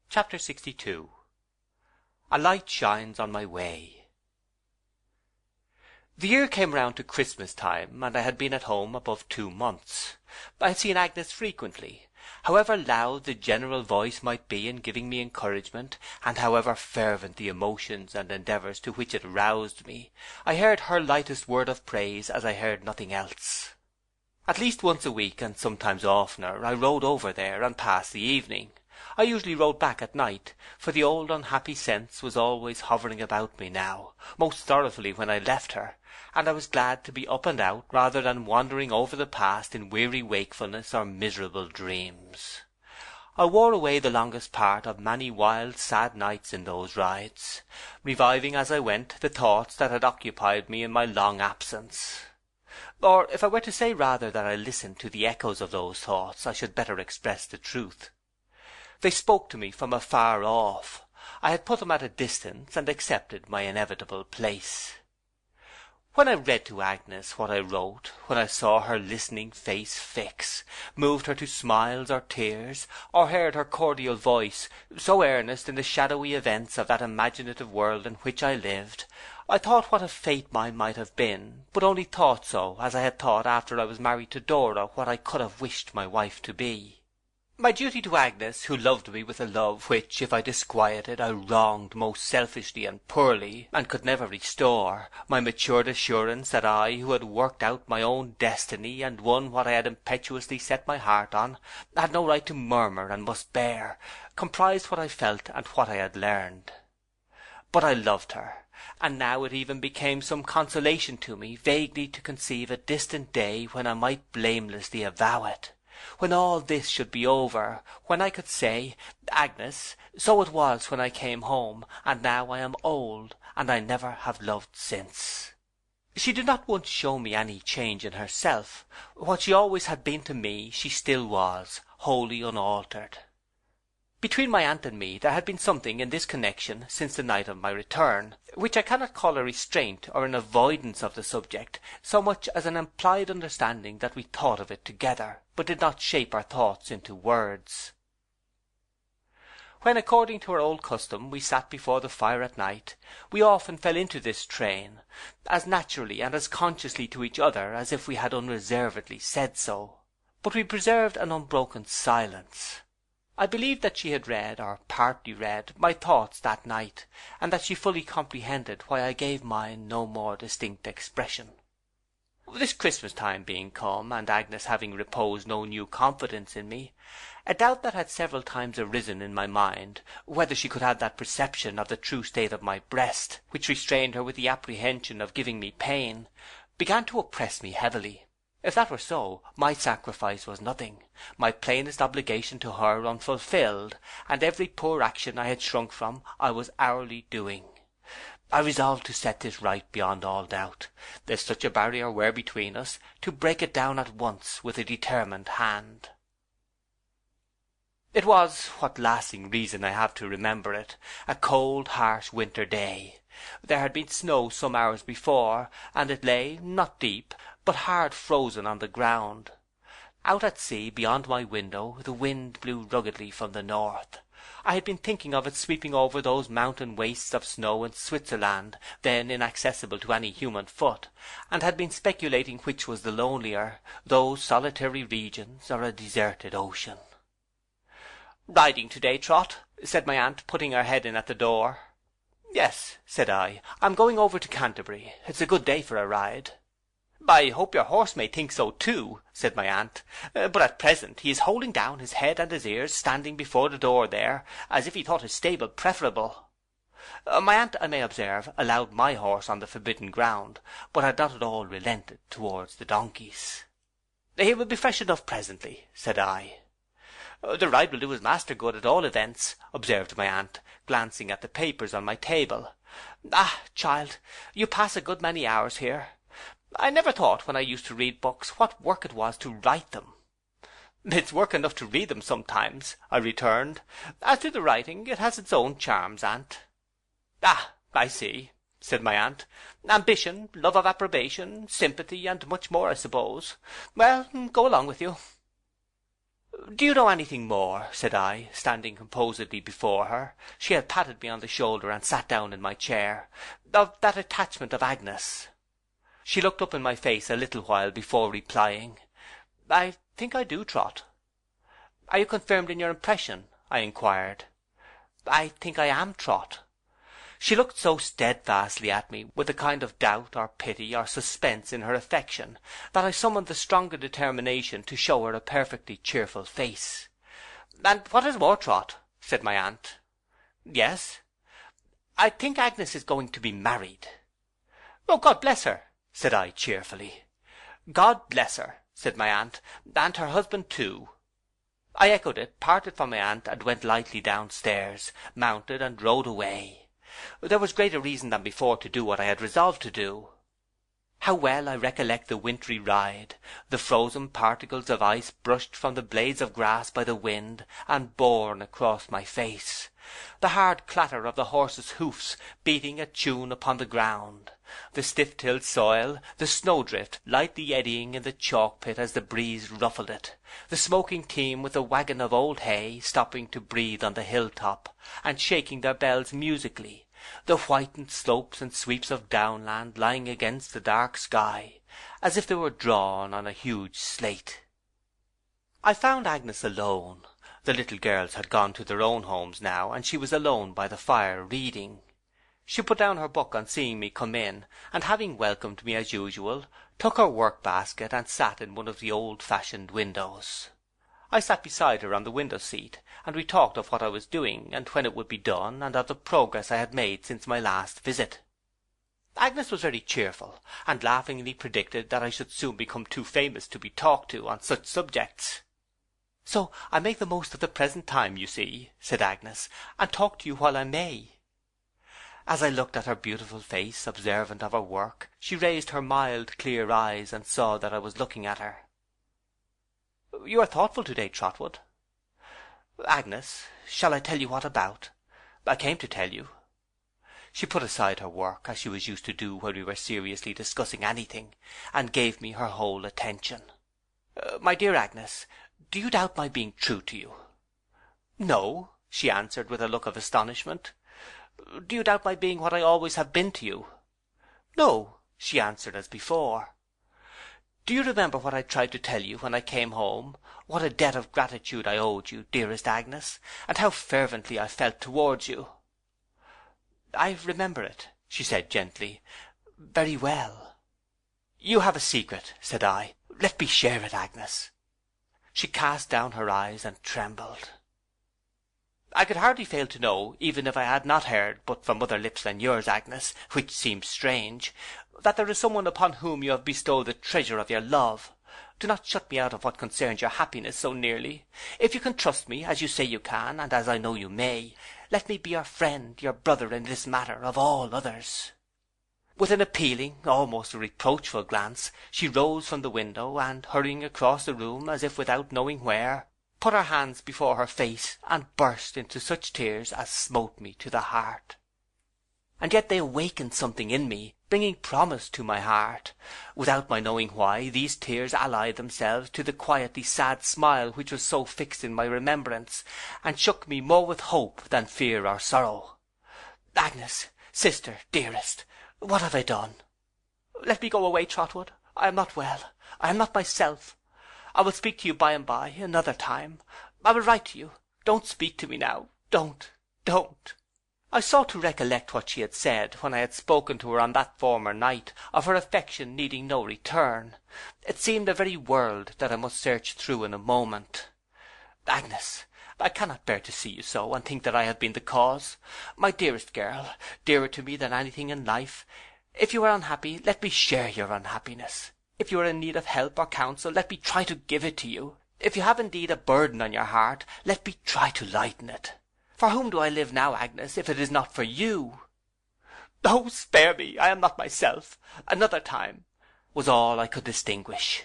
Chapter 62. A light shines on my way. The year came round to Christmas time, and I had been at home above 2 months. I had seen Agnes frequently. However loud the general voice might be in giving me encouragement, and however fervent the emotions and endeavours to which it roused me, I heard her lightest word of praise as I heard nothing else. At least once a week, and sometimes oftener, I rode over there and passed the evening. I usually rode back at night, for the old unhappy sense was always hovering about me now, most sorrowfully when I left her, and I was glad to be up and out rather than wandering over the past in weary wakefulness or miserable dreams. I wore away the longest part of many wild sad nights in those rides, reviving as I went the thoughts that had occupied me in my long absence. Or if I were to say rather that I listened to the echoes of those thoughts, I should better express the truth. They spoke to me from afar off. I had put them at a distance, and accepted my inevitable place. When I read to Agnes what I wrote, when I saw her listening face fix, moved her to smiles or tears, or heard her cordial voice, so earnest in the shadowy events of that imaginative world in which I lived, I thought what a fate mine might have been, but only thought so, as I had thought after I was married to Dora what I could have wished my wife to be. My duty to Agnes, who loved me with a love which, if I disquieted, I wronged most selfishly and poorly, and could never restore, my matured assurance that I, who had worked out my own destiny, and won what I had impetuously set my heart on, had no right to murmur and must bear, comprised what I felt and what I had learned. But I loved her, and now it even became some consolation to me vaguely to conceive a distant day when I might blamelessly avow it. When all this should be over, when I could say, Agnes, so it was when I came home, and now I am old, and I never have loved since. She did not once show me any change in herself. What she always had been to me, she still was, wholly unaltered. Between my aunt and me there had been something in this connection since the night of my return, which I cannot call a restraint or an avoidance of the subject, so much as an implied understanding that we thought of it together, but did not shape our thoughts into words. When, according to our old custom, we sat before the fire at night, we often fell into this train, as naturally and as consciously to each other as if we had unreservedly said so. But we preserved an unbroken silence. I believed that she had read, or partly read, my thoughts that night, and that she fully comprehended why I gave mine no more distinct expression. This Christmas time being come, and Agnes having reposed no new confidence in me, a doubt that had several times arisen in my mind, whether she could have that perception of the true state of my breast, which restrained her with the apprehension of giving me pain, began to oppress me heavily. If that were so, my sacrifice was nothing, my plainest obligation to her unfulfilled, and every poor action I had shrunk from I was hourly doing. I resolved to set this right beyond all doubt, if such a barrier were between us, to break it down at once with a determined hand. It was, what lasting reason I have to remember it, a cold, harsh winter day. There had been snow some hours before, and it lay, not deep, but hard frozen on the ground. Out at sea, beyond my window, the wind blew ruggedly from the north. I had been thinking of it sweeping over those mountain wastes of snow in Switzerland, then inaccessible to any human foot, and had been speculating which was the lonelier, those solitary regions or a deserted ocean. "Riding to-day, Trot?" said my aunt, putting her head in at the door. "Yes," said I, "I'm going over to Canterbury. It's a good day for a ride." "I hope your horse may think so too," said my aunt, "but at present he is holding down his head and his ears, standing before the door there, as if he thought his stable preferable." My aunt, I may observe, allowed my horse on the forbidden ground, but had not at all relented towards the donkeys. "He will be fresh enough presently," said I. "The ride will do his master good at all events," observed my aunt, glancing at the papers on my table. "Ah, child, you pass a good many hours here. I never thought, when I used to read books, what work it was to write them." "It's work enough to read them sometimes," I returned. "As to the writing, it has its own charms, aunt." "Ah, I see," said my aunt. "Ambition, love of approbation, sympathy, and much more, I suppose. Well, go along with you." "Do you know anything more," said I, standing composedly before her, she had patted me on the shoulder and sat down in my chair, "of that attachment of Agnes?" She looked up in my face a little while before replying, "I think I do, Trot." "Are you confirmed in your impression?" I inquired. "I think I am, Trot." She looked so steadfastly at me, with a kind of doubt, or pity, or suspense in her affection, that I summoned the stronger determination to show her a perfectly cheerful face. "And what is more, Trot," said my aunt. "Yes?" "I think Agnes is going to be married." "Oh, God bless her!" said I cheerfully. "God bless her!" said my aunt, "and her husband too." I echoed it, parted from my aunt, and went lightly downstairs, mounted, and rode away. There was greater reason than before to do what I had resolved to do. How well I recollect the wintry ride, the frozen particles of ice brushed from the blades of grass by the wind and borne across my face, the hard clatter of the horses' hoofs beating a tune upon the ground, the stiff-tilled soil, the snowdrift lightly eddying in the chalk pit as the breeze ruffled it, the smoking team with the waggon of old hay stopping to breathe on the hill-top and shaking their bells musically, the whitened slopes and sweeps of downland lying against the dark sky, as if they were drawn on a huge slate. I found Agnes alone. The little girls had gone to their own homes now, and she was alone by the fire reading. She put down her book on seeing me come in, and having welcomed me as usual, took her work-basket and sat in one of the old-fashioned windows. I sat beside her on the window-seat, and we talked of what I was doing, and when it would be done, and of the progress I had made since my last visit. Agnes was very cheerful, and laughingly predicted that I should soon become too famous to be talked to on such subjects. "So I make the most of the present time, you see," said Agnes, "and talk to you while I may." As I looked at her beautiful face, observant of her work, she raised her mild, clear eyes, and saw that I was looking at her. "You are thoughtful today, Trotwood." "Agnes, shall I tell you what about? I came to tell you." She put aside her work, as she was used to do when we were seriously discussing anything, and gave me her whole attention. "My dear Agnes, do you doubt my being true to you?" "No," she answered, with a look of astonishment. "Do you doubt my being what I always have been to you?" "No," she answered as before. "Do you remember what I tried to tell you when I came home? What a debt of gratitude I owed you, dearest Agnes, and how fervently I felt towards you?" "I remember it," she said gently, "very well." "You have a secret," said I. "Let me share it, Agnes." She cast down her eyes and trembled. "I could hardly fail to know, even if I had not heard but from other lips than yours, Agnes, which seems strange, that there is someone upon whom you have bestowed the treasure of your love. Do not shut me out of what concerns your happiness so nearly. If you can trust me, as you say you can, and as I know you may, let me be your friend, your brother in this matter of all others." With an appealing, almost a reproachful glance, she rose from the window, and, hurrying across the room as if without knowing where, put her hands before her face, and burst into such tears as smote me to the heart. And yet they awakened something in me, bringing promise to my heart. Without my knowing why, these tears allied themselves to the quietly sad smile which was so fixed in my remembrance, and shook me more with hope than fear or sorrow. "Agnes, sister, dearest, what have I done? Let me go away, Trotwood. I am not well. I am not myself. I will speak to you by and by, another time. I will write to you. Don't speak to me now. Don't. I sought to recollect what she had said, when I had spoken to her on that former night, of her affection needing no return. It seemed a very world that I must search through in a moment. Agnes, I cannot bear to see you so, and think that I have been the cause. My dearest girl, dearer to me than anything in life, if you are unhappy, let me share your unhappiness. If you are in need of help or counsel, let me try to give it to you. If you have indeed a burden on your heart, let me try to lighten it. For whom do I live now, Agnes, if it is not for you?" "Oh, spare me! I am not myself. Another time," was all I could distinguish.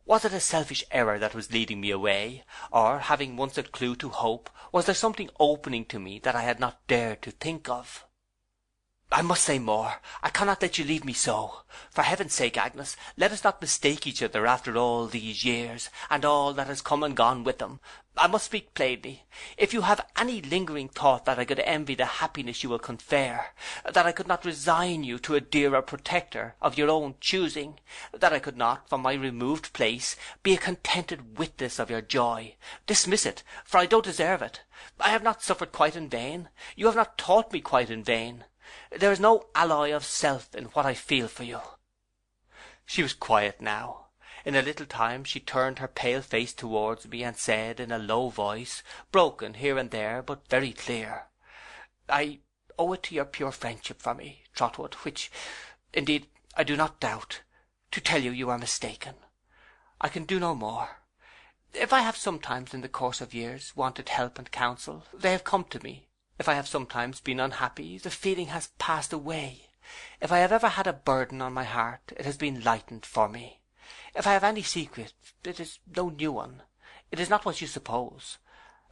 Was it a selfish error that was leading me away? Or, having once a clue to hope, was there something opening to me that I had not dared to think of? I must say more. I cannot let you leave me so. For heaven's sake, Agnes, let us not mistake each other after all these years, and all that has come and gone with them. I must speak plainly. If you have any lingering thought that I could envy the happiness you will confer, that I could not resign you to a dearer protector of your own choosing, that I could not, from my removed place, be a contented witness of your joy, dismiss it, for I don't deserve it. I have not suffered quite in vain. You have not taught me quite in vain. There is no alloy of self in what I feel for you.' She was quiet now. In a little time she turned her pale face towards me and said in a low voice, broken here and there, but very clear, 'I owe it to your pure friendship for me, Trotwood, which, indeed, I do not doubt, to tell you you are mistaken. I can do no more. If I have sometimes in the course of years wanted help and counsel, they have come to me. If I have sometimes been unhappy, the feeling has passed away. If I have ever had a burden on my heart, it has been lightened for me. If I have any secret, it is no new one. It is not what you suppose.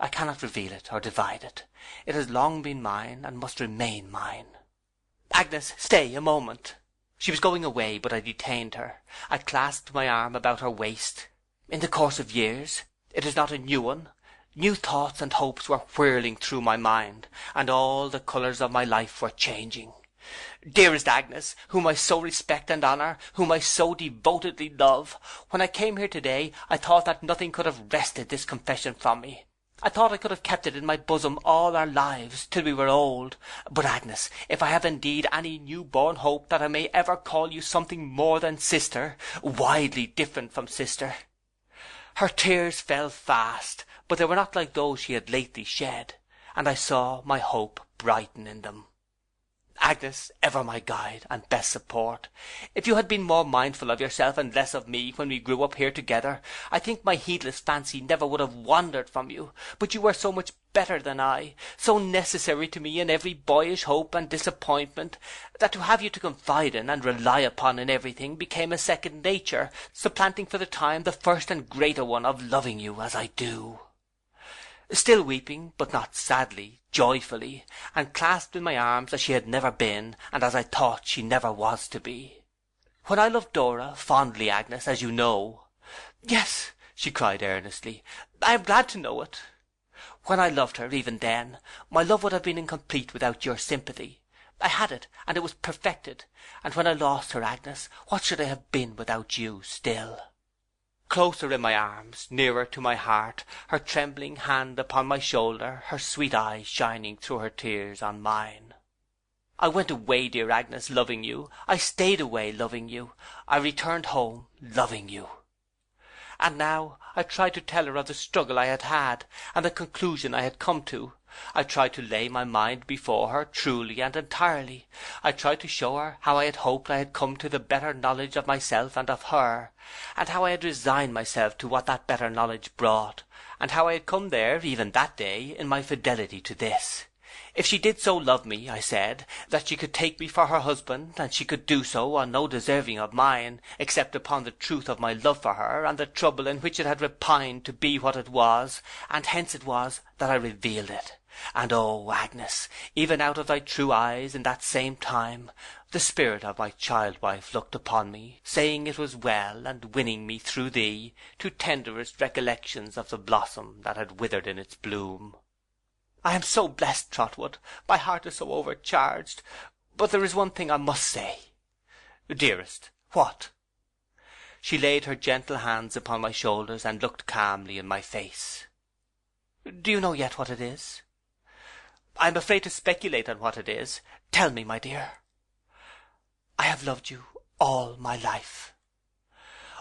I cannot reveal it or divide it. It has long been mine, and must remain mine.' 'Agnes, stay a moment.' She was going away, but I detained her. I clasped my arm about her waist. 'In the course of years? It is not a new one? New thoughts and hopes were whirling through my mind, and all the colours of my life were changing. Dearest Agnes, whom I so respect and honour, whom I so devotedly love, when I came here today I thought that nothing could have wrested this confession from me. I thought I could have kept it in my bosom all our lives, till we were old. But, Agnes, if I have indeed any new-born hope that I may ever call you something more than sister, widely different from sister.' Her tears fell fast, but they were not like those she had lately shed, and I saw my hope brighten in them. 'Agnes, ever my guide and best support, if you had been more mindful of yourself and less of me when we grew up here together, I think my heedless fancy never would have wandered from you. But you were so much better than I, so necessary to me in every boyish hope and disappointment, that to have you to confide in and rely upon in everything became a second nature, supplanting for the time the first and greater one of loving you as I do.' Still weeping, but not sadly, joyfully, and clasped in my arms as she had never been, and as I thought she never was to be. 'When I loved Dora fondly, Agnes, as you know.' 'Yes,' she cried earnestly, 'I am glad to know it.' 'When I loved her, even then, my love would have been incomplete without your sympathy. I had it, and it was perfected. And when I lost her, Agnes, what should I have been without you still?' Closer in my arms, nearer to my heart, her trembling hand upon my shoulder, her sweet eyes shining through her tears on mine. 'I went away, dear Agnes, loving you. I stayed away, loving you. I returned home, loving you.' And now I tried to tell her of the struggle I had had, and the conclusion I had come to. I tried to lay my mind before her truly and entirely. I tried to show her how I had hoped I had come to the better knowledge of myself and of her, and how I had resigned myself to what that better knowledge brought, and how I had come there, even that day, in my fidelity to this. If she did so love me, I said, that she could take me for her husband, and she could do so on no deserving of mine, except upon the truth of my love for her, and the trouble in which it had repined to be what it was, and hence it was that I revealed it. And oh, Agnes, even out of thy true eyes in that same time, the spirit of my child wife looked upon me, saying it was well, and winning me through thee to tenderest recollections of the blossom that had withered in its bloom. I am so blessed, Trotwood, my heart is so overcharged, but there is one thing I must say.' 'Dearest, what?' She laid her gentle hands upon my shoulders and looked calmly in my face. 'Do you know yet what it is?' 'I am afraid to speculate on what it is. Tell me, my dear.' 'I have loved you all my life.'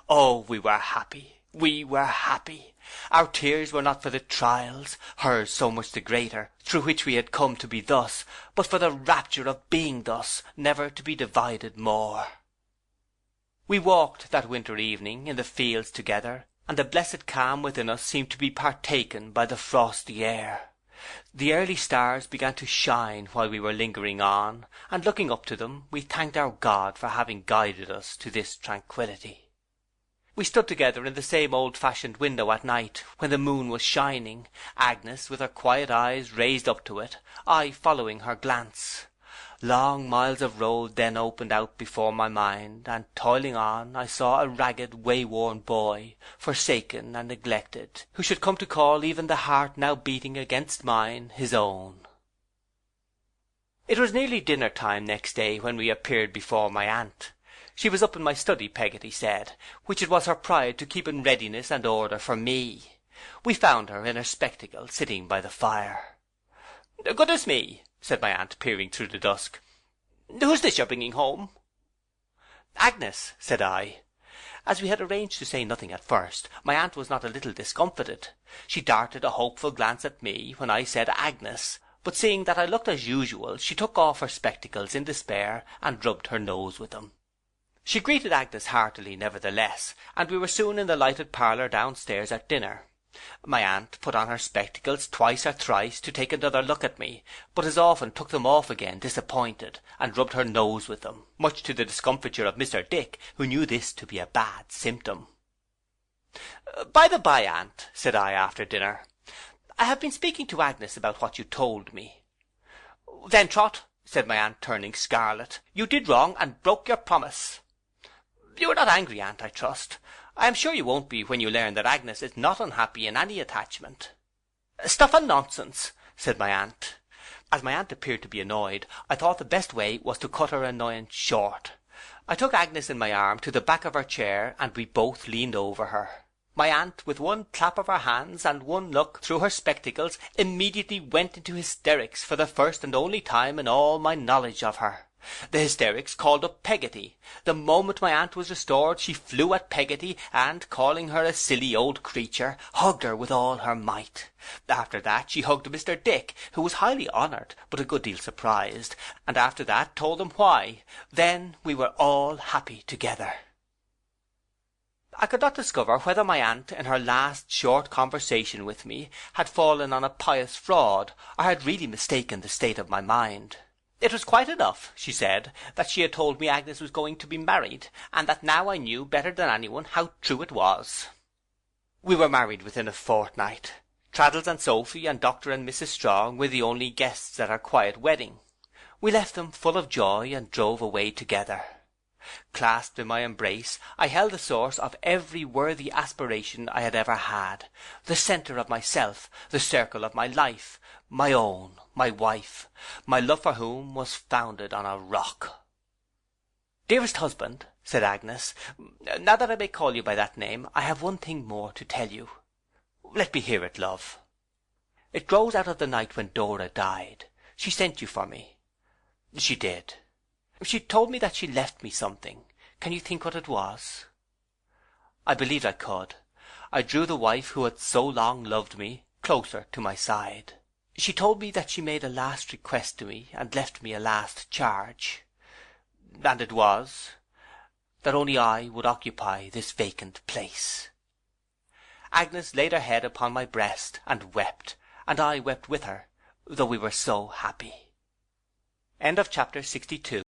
Oh, we were happy. We were happy. Our tears were not for the trials, hers so much the greater, through which we had come to be thus, but for the rapture of being thus, never to be divided more. We walked that winter evening in the fields together, and the blessed calm within us seemed to be partaken by the frosty air. The early stars began to shine while we were lingering on, and looking up to them, we thanked our God for having guided us to this tranquillity. We stood together in the same old-fashioned window at night, when the moon was shining, Agnes with her quiet eyes raised up to it, I following her glance. Long miles of road then opened out before my mind, and toiling on I saw a ragged, way-worn boy, forsaken and neglected, who should come to call even the heart now beating against mine his own. It was nearly dinner time next day when we appeared before my aunt. She was up in my study, Peggotty said, which it was her pride to keep in readiness and order for me. We found her in her spectacles, sitting by the fire. "Goodness me," said my aunt, peering through the dusk. "Who's this you're bringing home?" "Agnes," said I. As we had arranged to say nothing at first, my aunt was not a little discomfited. She darted a hopeful glance at me when I said Agnes, but seeing that I looked as usual, she took off her spectacles in despair and rubbed her nose with them. She greeted Agnes heartily nevertheless, and we were soon in the lighted parlour downstairs at dinner. My aunt put on her spectacles twice or thrice to take another look at me, but as often took them off again disappointed, and rubbed her nose with them, much to the discomfiture of Mr. Dick, who knew this to be a bad symptom. "By the by, aunt," said I after dinner, "I have been speaking to Agnes about what you told me." "Then, Trot," said my aunt, turning scarlet, "you did wrong and broke your promise." "You are not angry, aunt, I trust. I am sure you won't be when you learn that Agnes is not unhappy in any attachment." "Stuff and nonsense," said my aunt. As my aunt appeared to be annoyed, I thought the best way was to cut her annoyance short. I took Agnes in my arm to the back of her chair, and we both leaned over her. My aunt, with one clap of her hands and one look through her spectacles, immediately went into hysterics for the first and only time in all my knowledge of her. The hysterics called up Peggotty. The moment my aunt was restored, she flew at Peggotty, and, calling her a silly old creature, hugged her with all her might. After that she hugged Mr. Dick, who was highly honoured, but a good deal surprised, and after that told him why. Then we were all happy together. I could not discover whether my aunt, in her last short conversation with me, had fallen on a pious fraud, or had really mistaken the state of my mind. It was quite enough, she said, that she had told me Agnes was going to be married, and that now I knew better than anyone how true it was. We were married within a fortnight. Traddles and Sophie and Dr. and Mrs. Strong were the only guests at our quiet wedding. We left them full of joy and drove away together. Clasped in my embrace, I held the source of every worthy aspiration I had ever had, the centre of myself, the circle of my life, my own, my wife, my love for whom was founded on a rock. "Dearest husband," said Agnes, "now that I may call you by that name, I have one thing more to tell you." "Let me hear it, love." "It grows out of the night when Dora died. She sent you for me." "She did." "She told me that she left me something. Can you think what it was?" I believed I could. I drew the wife who had so long loved me closer to my side. She told me that she made a last request to me, and left me a last charge. And it was that only I would occupy this vacant place. Agnes laid her head upon my breast and wept, and I wept with her, though we were so happy. End of chapter 62.